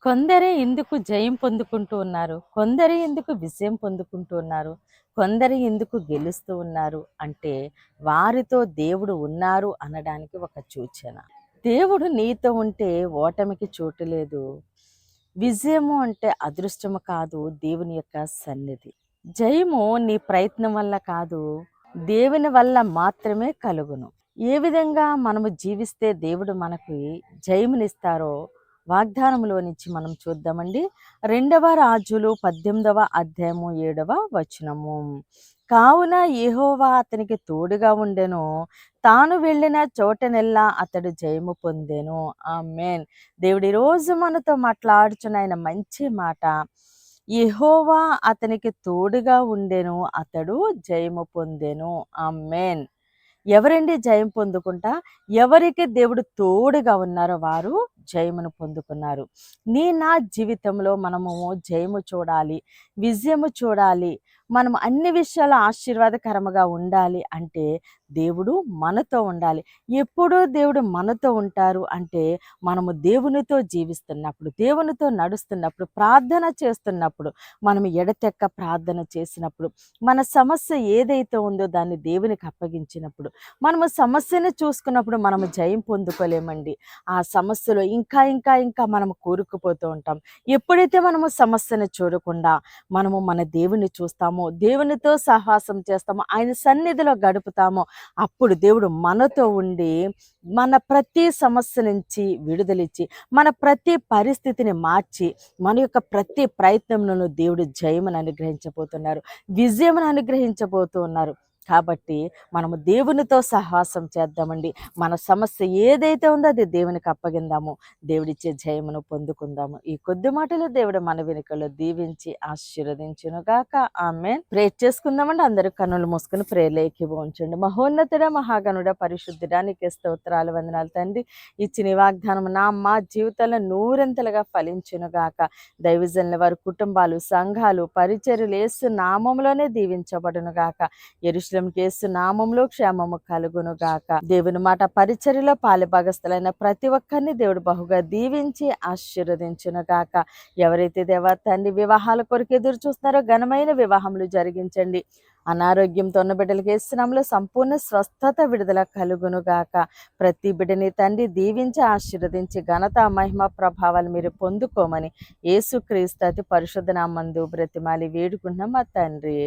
కొందరే ఎందుకు జయం పొందుకుంటూ ఉన్నారు? కొందరే ఎందుకు విజయం పొందుకుంటూ ఉన్నారు? కొందరు ఎందుకు గెలుస్తూ ఉన్నారు? అంటే వారితో దేవుడు ఉన్నారు అనడానికి ఒక సూచన. దేవుడు నీతో ఉంటే ఓటమికి చోటు లేదు. విజయము అంటే అదృష్టము కాదు, దేవుని యొక్క సన్నిధి. జయము నీ ప్రయత్నం వల్ల కాదు, దేవుని వల్ల మాత్రమే కలుగును. ఏ విధంగా మనము జీవిస్తే దేవుడు మనకి జయమునిస్తారో వాగ్దానంలో నుంచి మనం చూద్దామండి. 2వ రాజులు 18వ అధ్యాయము 7వ వచనము. కావున యెహోవా అతనికి తోడుగా ఉండెను, తాను వెళ్ళిన చోటనెల్లా అతడు జయము పొందెను. ఆమేన్. దేవుడు ఈరోజు మనతో మాట్లాడుచున్న ఆయన మంచి మాట. యెహోవా అతనికి తోడుగా ఉండెను, అతడు జయము పొందెను. ఆమేన్. ఎవరండి జయం పొందుకుంటా? ఎవరికి దేవుడు తోడుగా ఉన్నారో వారు జయమును పొందుకున్నారు. నా జీవితంలో మనము జయము చూడాలి, విజయము చూడాలి, మనం అన్ని విషయాలు ఆశీర్వాదకరముగా ఉండాలి అంటే దేవుడు మనతో ఉండాలి. ఎప్పుడూ దేవుడు మనతో ఉంటారు అంటే మనము దేవునితో జీవిస్తున్నప్పుడు, దేవునితో నడుస్తున్నప్పుడు, ప్రార్థన చేస్తున్నప్పుడు, మనం ఎడతెక్క ప్రార్థన చేసినప్పుడు, మన సమస్య ఏదైతే ఉందో దాన్ని దేవునికి అప్పగించినప్పుడు, మనము సమస్యను చూసుకున్నప్పుడు మనము జయం పొందుకోలేమండి. ఆ సమస్యలో ఇంకా ఇంకా ఇంకా మనము కూరుకుపోతూ ఉంటాం. ఎప్పుడైతే మనము సమస్యను చూడకుండా మనము మన దేవుని చూస్తామో, దేవునితో సహవాసం చేస్తామో, ఆయన సన్నిధిలో గడుపుతామో, అప్పుడు దేవుడు మనతో ఉండి మన ప్రతి సమస్య నుంచి విడుదలిచ్చి, మన ప్రతి పరిస్థితిని మార్చి, మన యొక్క ప్రతి ప్రయత్నంలోనూ దేవుడు జయమును అనుగ్రహించబోతున్నారు, విజయమును అనుగ్రహించబోతూ ఉన్నారు. కాబట్టి మనము దేవునితో సహవాసం చేద్దామండి. మన సమస్య ఏదైతే ఉందో అది దేవునికి అప్పగిందాము. దేవుడిచ్చే జయమును పొందుకుందాము. ఈ కొద్ది మాటలు దేవుడు మన వెనుకలో దీవించి ఆశీర్వదించునుగాక. ఆమేన్. ప్రేర్ చేసుకుందామండి. అందరూ కన్నులు మూసుకుని ప్రేర్లో ఏకీభవించండి. మహోన్నతుడ, మహాగణుడ, పరిశుద్ధుడా, నీకే స్తోత్రాలు, వందనాలు తండ్రి. ఇచ్చిన ఈ వాగ్దానం మా జీవితంలో నూరంతలుగా ఫలించునుగాక. దైవజనుల వారి కుటుంబాలు, సంఘాలు, పరిచర్యలు యేసు నామములోనే దీవించబడునుగాక. యెరూషలేముకి యేసు నామములో క్షేమము కలుగునుగాక. దేవుని మాట పరిచర్యలో పాలుభాగస్తులైన ప్రతి ఒక్కరిని దేవుడు బహుగా దీవించి ఆశీర్వదించునుగాక. ఎవరైతే దేవా తండ్రి వివాహాల కొరకు ఎదురు చూస్తున్నారో ఘనమైన వివాహములు జరిగించండి. అనారోగ్యంతో ఉన్న బిడ్డలకి యేసు నామములో సంపూర్ణ స్వస్థత, విడుదల కలుగునుగాక. ప్రతి బిడ్డని తండ్రి దీవించి ఆశీర్వదించి ఘనత, మహిమ, ప్రభావాలు మీరు పొందుకోమని యేసుక్రీస్తు అతి పరిశుద్ధ నామమున బ్రతిమాలి వేడుకుంటున్నాం మా తండ్రి.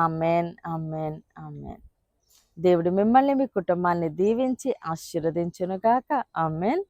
ఆమేన్, ఆమేన్, ఆమేన్. దేవుడు మిమ్మల్ని, మీ కుటుంబాన్ని దీవించి ఆశీర్వదించునుగాక. ఆమేన్.